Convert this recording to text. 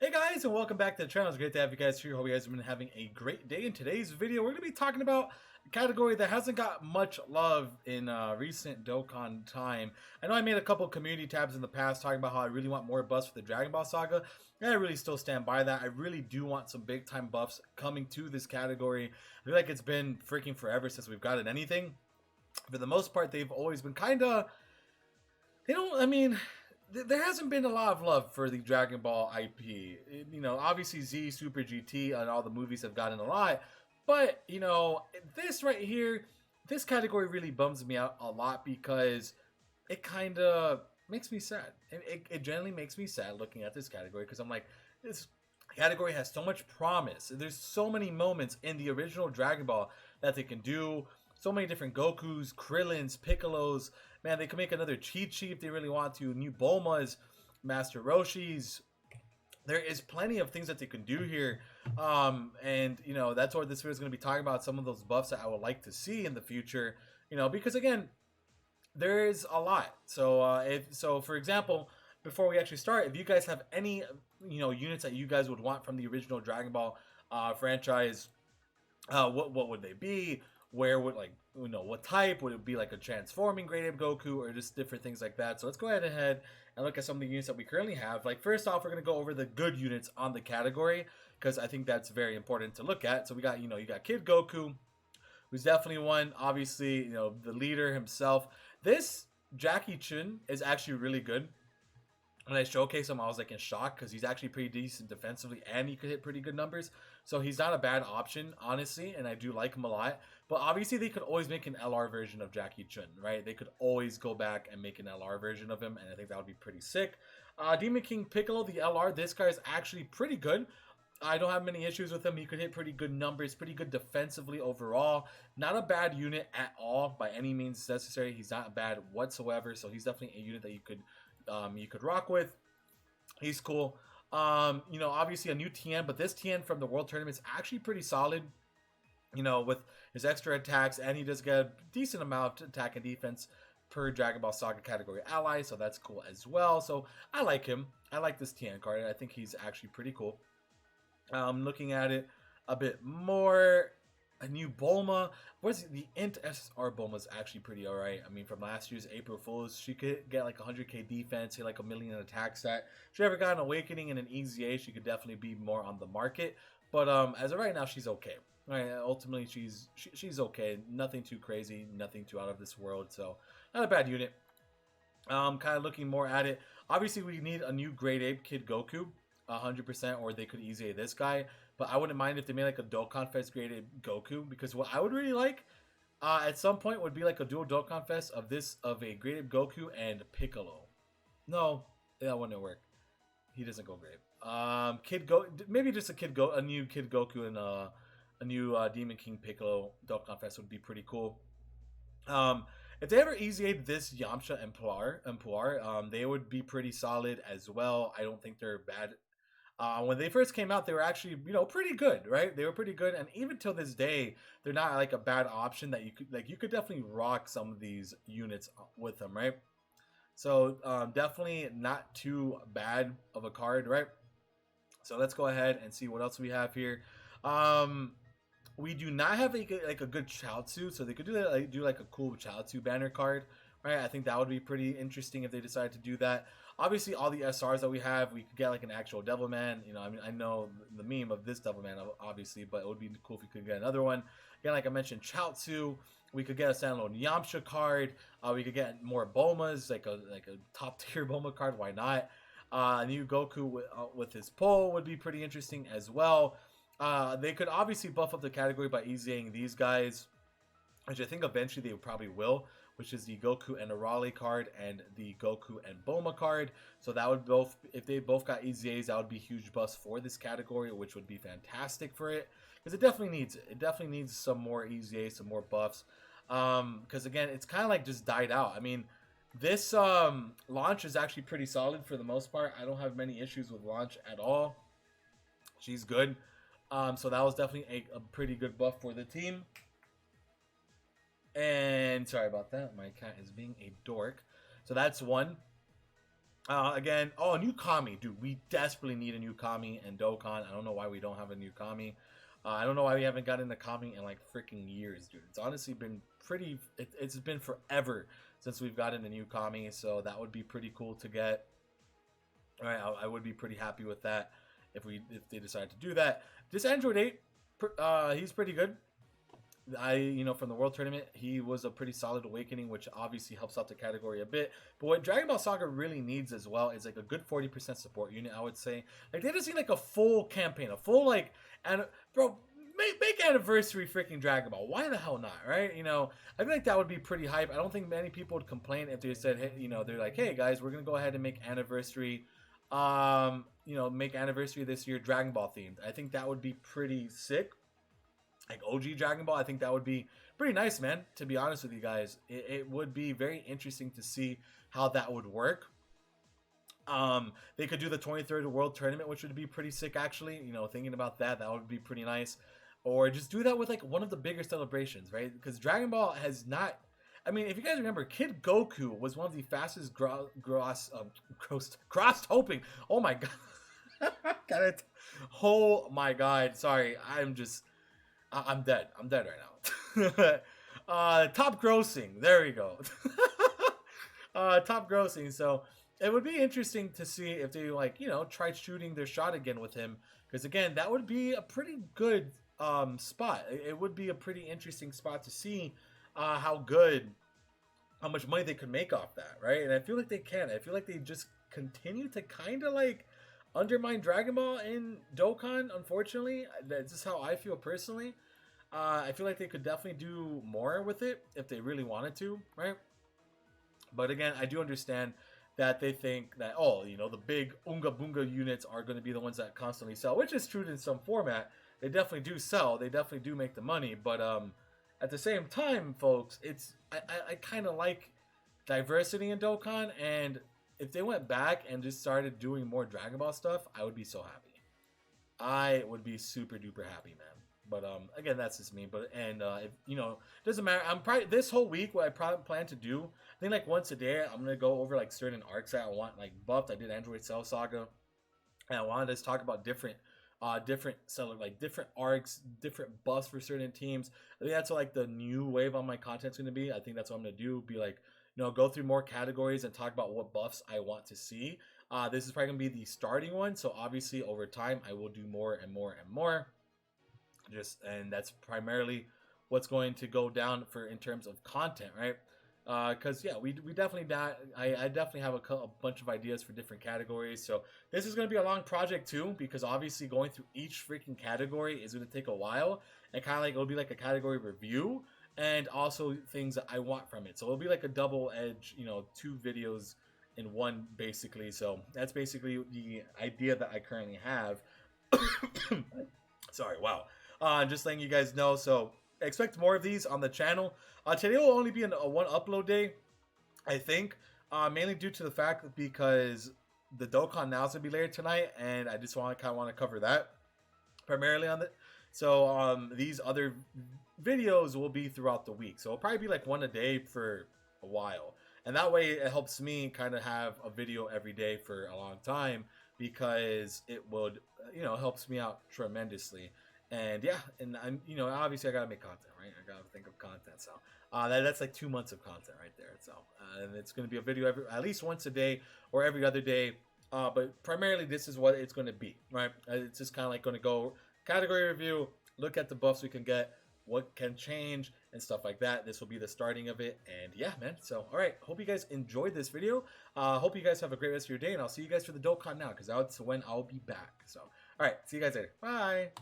Hey guys, and welcome back to the channel. It's great to have you guys here. Hope you guys have been having a great day. In today's video, we're going to be talking about a category that hasn't got much love in recent Dokkan time. I know I made a couple community tabs in the past talking about how I really want more buffs for the Dragon Ball Saga, and I really still stand by that. I really do want some big time buffs coming to this category. I feel like it's been freaking forever since we've gotten anything. For the most part, they've always been kind of, there hasn't been a lot of love for the Dragon Ball IP. Obviously Z, Super GT, and all the movies have gotten a lot. But, this right here, this category really bums me out a lot because it kind of makes me sad. It generally makes me sad looking at this category because I'm like, this category has so much promise. There's so many moments in the original Dragon Ball that they can do. So many different Gokus, Krillins, Piccolos. Man, they can make another cheat sheet if they really want to. New Bulmas, Master Roshis. There is plenty of things that they can do here. That's what this video is going to be talking about. Some of those buffs that I would like to see in the future. Because again, there is a lot. So for example, before we actually start, if you guys have any units that you guys would want from the original Dragon Ball franchise, what would they be? Where would what type would it be? Like a transforming grade Goku or just different things like that? So let's go ahead and look at some of the units that we currently have. Like first off, we're gonna go over the good units on the category because I think that's very important to look at. So we got you got Kid Goku, who's definitely one. Obviously, the leader himself. This Jackie Chun is actually really good. When I showcased him, I was like in shock because he's actually pretty decent defensively and he could hit pretty good numbers. So he's not a bad option, honestly, and I do like him a lot. But obviously, they could always make an LR version of Jackie Chun, right? They could always go back and make an LR version of him, and I think that would be pretty sick. Demon King Piccolo, the LR, this guy is actually pretty good. I don't have many issues with him. He could hit pretty good numbers, pretty good defensively overall. Not a bad unit at all by any means necessary. He's not bad whatsoever, so he's definitely a unit that you could rock with. He's cool. Obviously a new TN, but this TN from the World Tournament is actually pretty solid. With his extra attacks, and he does get a decent amount of attack and defense per Dragon Ball Saga category ally, so that's cool as well. So I like him. I like this TN card. I think he's actually pretty cool. Looking at it a bit more, a new Bulma. What's the Int SR Bulma is actually pretty alright. I mean, from last year's April Fools, she could get like 100k defense, hit like 1,000,000 attack set. If she ever got an Awakening and an EZA, she could definitely be more on the market. But as of right now, she's okay. Right, ultimately, she's okay. Nothing too crazy, nothing too out of this world. So not a bad unit. Kind of looking more at it. Obviously, we need a new Grade Ape Kid Goku, 100%, or they could easily this guy. But I wouldn't mind if they made like a Dokkan Fest Grade Ape Goku, because what I would really like at some point would be like a dual Dokkan Fest of a Grade Ape Goku and Piccolo. No, that wouldn't work. He doesn't go great. Maybe just a new Kid Goku and a new Demon King Piccolo Dokkan Fest would be pretty cool. If they ever easied this Yamcha and Puar, they would be pretty solid as well. I don't think they're bad. When they first came out, they were actually pretty good, right? They were pretty good, and even till this day, they're not like a bad option that you could definitely rock some of these units with them, right? So definitely not too bad of a card, right? So let's go ahead and see what else we have here. We do not have a good Chaozu, so they could do like a cool Chaozu banner card, right? I think that would be pretty interesting if they decide to do that. Obviously, all the SRs that we have, we could get like an actual Devilman. I mean, I know the meme of this Devilman, obviously, but it would be cool if we could get another one. Again, like I mentioned, Chaozu. We could get a standalone Yamcha card. We could get more Bulmas, like a top tier Bulma card. Why not? New Goku with his pole would be pretty interesting as well. They could obviously buff up the category by easying these guys, which I think eventually they probably will, which is the Goku and Arale card and the Goku and Bulma card. So that would both, if they both got EZAs, that would be huge buffs for this category, which would be fantastic for it, because it definitely needs it. It definitely needs some more EZAs, some more buffs, because again, it's kind of like just died out. I mean, this launch is actually pretty solid for the most part. I don't have many issues with launch at all. She's good. So that was definitely a pretty good buff for the team. And sorry about that. My cat is being a dork. So that's one. Again, oh, a new Kami, dude. We desperately need a new Kami and Dokkan. I don't know why we don't have a new Kami. I don't know why we haven't gotten the Kami in like freaking years, dude. It's honestly been pretty. It's been forever since we've gotten a new Kami, so that would be pretty cool to get. All right, I would be pretty happy with that if they decide to do that. This Android 8, he's pretty good. From the World Tournament, he was a pretty solid awakening, which obviously helps out the category a bit. But what Dragon Ball Saga really needs as well is like a good 40% support unit, I would say. Like they just need like a full campaign, a full like, and bro, make anniversary freaking Dragon Ball. Why the hell not, right? I feel like that would be pretty hype. I don't think many people would complain if they said, hey, they're like, hey guys, we're gonna go ahead and make anniversary, make anniversary this year Dragon Ball themed. I think that would be pretty sick. Like OG Dragon Ball, I think that would be pretty nice, man. To be honest with you guys, it would be very interesting to see how that would work. They could do the 23rd World Tournament, which would be pretty sick, actually. Thinking about that, that would be pretty nice. Or just do that with like one of the bigger celebrations, right? Because Dragon Ball has not. I mean, if you guys remember, Kid Goku was one of the fastest crossed hoping. Oh my god, got it. Oh my god, sorry, I'm dead. I'm dead right now. Top grossing. There we go. Top grossing. So it would be interesting to see if they try shooting their shot again with him, because again, that would be a pretty good spot. It would be a pretty interesting spot to see how much money they could make off that, right? And I feel like they can. I feel like they just continue to kind of like undermine Dragon Ball in Dokkan. Unfortunately, that's just how I feel personally. I feel like they could definitely do more with it if they really wanted to, right? But again, I do understand that they think that, the big Unga Bunga units are going to be the ones that constantly sell, which is true in some format. They definitely do sell. They definitely do make the money. But at the same time, folks, I kind of like diversity in Dokkan, and if they went back and just started doing more Dragon Ball stuff, I would be so happy. I would be super duper happy, man. But again, that's just me. But if doesn't matter. I'm probably this whole week. What I probably plan to do, I think like once a day, I'm gonna go over like certain arcs that I want like buffed. I did Android Cell Saga, and I wanted to just talk about different different arcs, different buffs for certain teams. I think that's what, like the new wave on my content's gonna be. I think that's what I'm gonna do. Be like, go through more categories and talk about what buffs I want to see. This is probably gonna be the starting one. So obviously over time, I will do more and more and more. And that's primarily what's going to go down for in terms of content, right? Because we definitely I definitely have a bunch of ideas for different categories. So this is going to be a long project too, because obviously going through each freaking category is going to take a while, and kind of like it'll be like a category review and also things that I want from it. So it'll be like a double edge, 2 videos in one basically. So that's basically the idea that I currently have. Sorry, wow. Just letting you guys know. So expect more of these on the channel. Today will only be a one upload day, I think. Mainly due to the fact that because the Dokkan now is gonna be later tonight, and I just want to cover that primarily on it. So these other videos will be throughout the week. So it'll probably be like one a day for a while, and that way it helps me kind of have a video every day for a long time, because it would helps me out tremendously. And yeah, and I'm obviously I gotta make content, right? I gotta think of content. So that's like 2 months of content right there. So and it's gonna be a video at least once a day or every other day. But primarily this is what it's gonna be, right? It's just kind of like gonna go category review, look at the buffs we can get, what can change and stuff like that. This will be the starting of it. And yeah, man. So all right, hope you guys enjoyed this video. Hope you guys have a great rest of your day, and I'll see you guys for the Dokkan now, because that's when I'll be back. So all right, see you guys later. Bye.